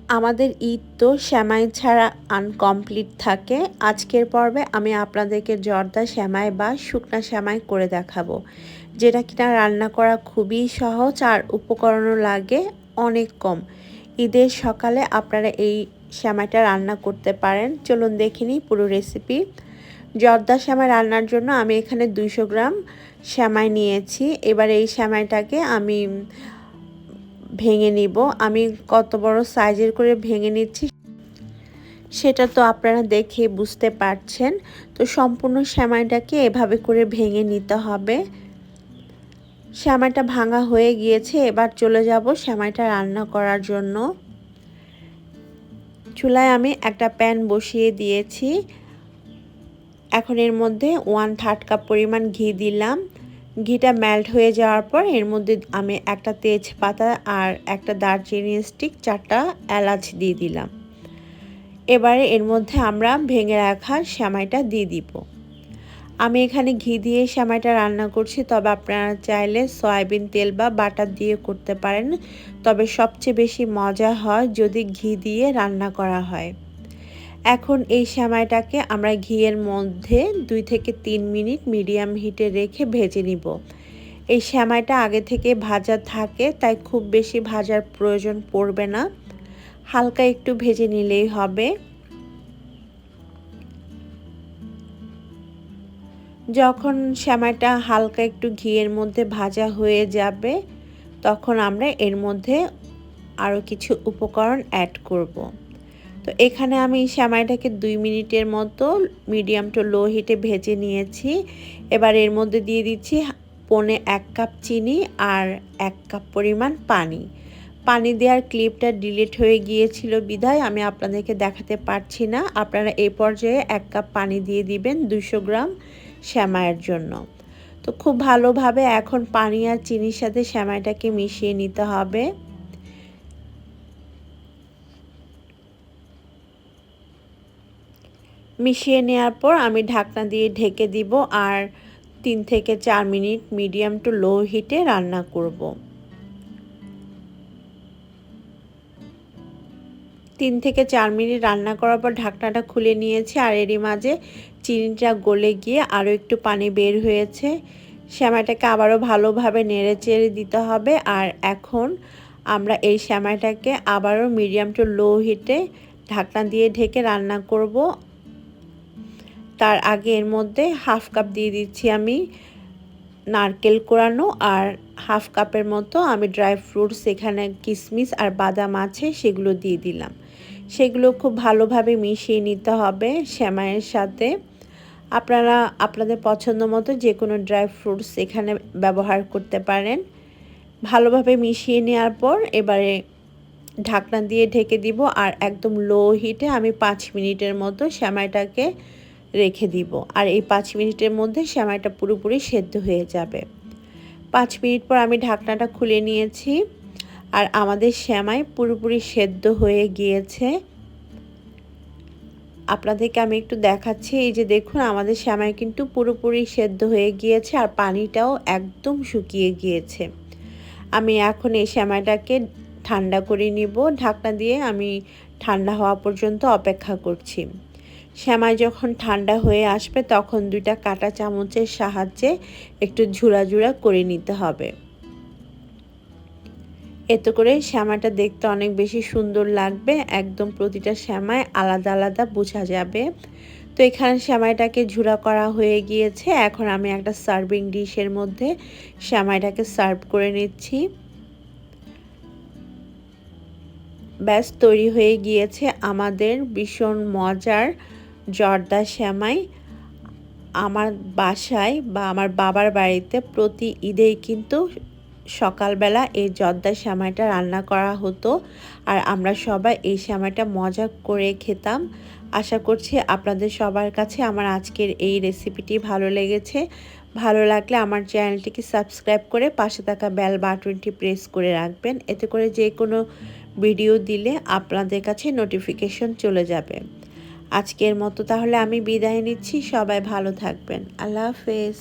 আমাদের ঈদ তো সেমাই ছাড়া আনকমপ্লিট থাকে। আজকের পর্বে আমি আপনাদেরকে জর্দা সেমাই বা শুকনা সেমাই করে দেখাবো, যেটা কিনা রান্না করা খুবই সহজ আর উপকরণও লাগে অনেক কম। ঈদের সকালে আপনারা এই সেমাইটা রান্না করতে পারেন। চলুন দেখে নিই পুরো রেসিপি। জর্দা সেমাই রান্নার জন্য আমি এখানে 200 গ্রাম সেমাই নিয়েছি। এবার এই সেমাইটাকে আমি ভেঙে নিব। আমি কত বড় সাইজের করে ভেঙে নিচ্ছি সেটা তো আপনারা দেখে বুঝতে পারছেন। তো সম্পূর্ণ সেমাইটাকে এভাবে করে ভেঙে নিতে হবে। সেমাইটা ভাঙা হয়ে গিয়েছে। এবার চলে যাব সেমাইটা রান্না করার জন্য। চুলায় আমি একটা প্যান বসিয়ে দিয়েছি। এখন এর মধ্যে 1/3 কাপ পরিমাণ ঘি দিলাম। ঘিটা মেল্ট হয়ে যাওয়ার পর এর মধ্যে আমি একটা তেজপাতা আর একটা দারচিনি স্টিক, 4টা এলাচ দিয়ে দিলাম। এবারে এর মধ্যে আমরা ভেঙে রাখা সেমাইটা দিয়ে দিব। আমি এখানে ঘি দিয়ে সেমাইটা রান্না করছি, তবে আপনারা চাইলে সয়াবিন তেল বা বাটার দিয়ে করতে পারেন। তবে সবচেয়ে বেশি মজা হয় যদি ঘি দিয়ে রান্না করা হয়। এখন এই সেমাইটাকে আমরা ঘিয়ের মধ্যে 2 থেকে 3 মিনিট মিডিয়াম হিটে রেখে ভেজে নিব। এই সেমাইটা আগে থেকে ভাজা থাকে, তাই খুব বেশি ভাজার প্রয়োজন পড়বে না, হালকা একটু ভেজে নিলেই হবে। যখন সেমাইটা হালকা একটু ঘিয়ের মধ্যে ভাজা হয়ে যাবে, তখন আমরা এর মধ্যে আরও কিছু উপকরণ অ্যাড করব। তো এখানে আমি সেমাইটাকে 2 মিনিটের মতো মিডিয়াম টু লো হিটে ভেজে নিয়েছি। এবার এর মধ্যে দিয়ে দিচ্ছি 1.25 কাপ চিনি আর 1 কাপ পরিমাণ পানি। পানি দেওয়ার ক্লিপটা ডিলিট হয়ে গিয়েছিল বিধায় আমি আপনাদেরকে দেখাতে পারছি না। আপনারা এই পর্যায়ে 1 কাপ পানি দিয়ে দিবেন 200 গ্রাম সেমাইয়ের জন্য। তো খুব ভালোভাবে এখন পানি আর চিনির সাথে সেমাইটাকে মিশিয়ে নিতে হবে। মিশিয়ে নেওয়ার পর আমি ঢাকনা দিয়ে ঢেকে দিব আর 3 থেকে 4 মিনিট মিডিয়াম টু লো হিটে রান্না করব। 3 থেকে 4 মিনিট রান্না করার পর ঢাকনাটা খুলে নিয়েছি, আর এরই মাঝে চিনিটা গলে গিয়ে আরও একটু পানি বের হয়েছে। সেমাইটাকে আবারও ভালোভাবে নেড়ে চেড়ে দিতে হবে। আর এখন আমরা এই সেমাইটাকে আবারও মিডিয়াম টু লো হিটে ঢাকনা দিয়ে ঢেকে রান্না করব। তার আগে এর মধ্যে 1/2 কাপ দিয়ে দিচ্ছি আমি নারকেল কোরানো, আর 1/2 কাপের মতো আমি ড্রাই ফ্রুটস, এখানে কিশমিশ আর বাদাম আছে সেগুলো দিয়ে দিলাম। সেগুলো খুব ভালোভাবে মিশিয়ে নিতে হবে সেমাইয়ের সাথে। আপনারা আপনাদের পছন্দ মতো যে কোনো ড্রাই ফ্রুটস এখানে ব্যবহার করতে পারেন। ভালোভাবে মিশিয়ে নেওয়ার পর এবারে ঢাকনা দিয়ে ঢেকে দিব, আর একদম লো হিটে আমি 5 মিনিটের মতো সেমাইটাকে রেখে দিব। আর এই 5 মিনিটের মধ্যে সেমাইটা পুরোপুরি সেদ্ধ হয়ে যাবে। 5 মিনিট পর আমি ঢাকনাটা খুলে নিয়েছি, আর আমাদের সেমাই পুরোপুরি সেদ্ধ হয়ে গিয়েছে। আপনাদেরকে আমি একটু দেখাচ্ছি। এই যে দেখুন, আমাদের সেমাই কিন্তু পুরোপুরি সেদ্ধ হয়ে গিয়েছে আর পানিটাও একদম শুকিয়ে গিয়েছে। আমি এখন এই সেমাইটাকে ঠান্ডা করে নিব। ঢাকনা দিয়ে আমি ঠান্ডা হওয়া পর্যন্ত অপেক্ষা করছি। সেমাই যখন ঠান্ডা হয়ে আসবে তখন 2টা কাঁটা চামচের সাহায্যে একটু ঝুরা ঝুরা করে নিতে হবে। এতে করে সেমাইটা দেখতে অনেক বেশি সুন্দর লাগবে। একদম প্রতিটা সেমাই আলাদা আলাদা বোঝা যাবে। তো এখানে সেমাইটাকে ঝুরা করা হয়ে গিয়েছে। এখন আমি একটা সার্ভিং ডিশের মধ্যে সেমাইটাকে সার্ভ করে নিচ্ছি। ব্যাস তৈরি হয়ে গিয়েছে আমাদের ভীষণ মজার জর্দা সেমাই। আমার বাসায় বা আমার বাবার বাড়িতে প্রতি ঈদেই কিন্তু সকালবেলা এই জর্দা সেমাইটা রান্না করা হতো, আর আমরা সবাই এই সেমাইটা মজা করে খেতাম। আশা করছি আপনাদের সবার কাছে আমার আজকের এই রেসিপিটি ভালো লেগেছে। ভালো লাগলে আমার চ্যানেলটিকে সাবস্ক্রাইব করে পাশে থাকা বেল বাটনটি প্রেস করে রাখবেন। এতে করে যে কোনো ভিডিও দিলে আপনাদের কাছে নোটিফিকেশন চলে যাবে। আজকের মতো তাহলে আমি বিদায় নিচ্ছি। সবাই ভালো থাকবেন। আল্লাহ হাফেজ।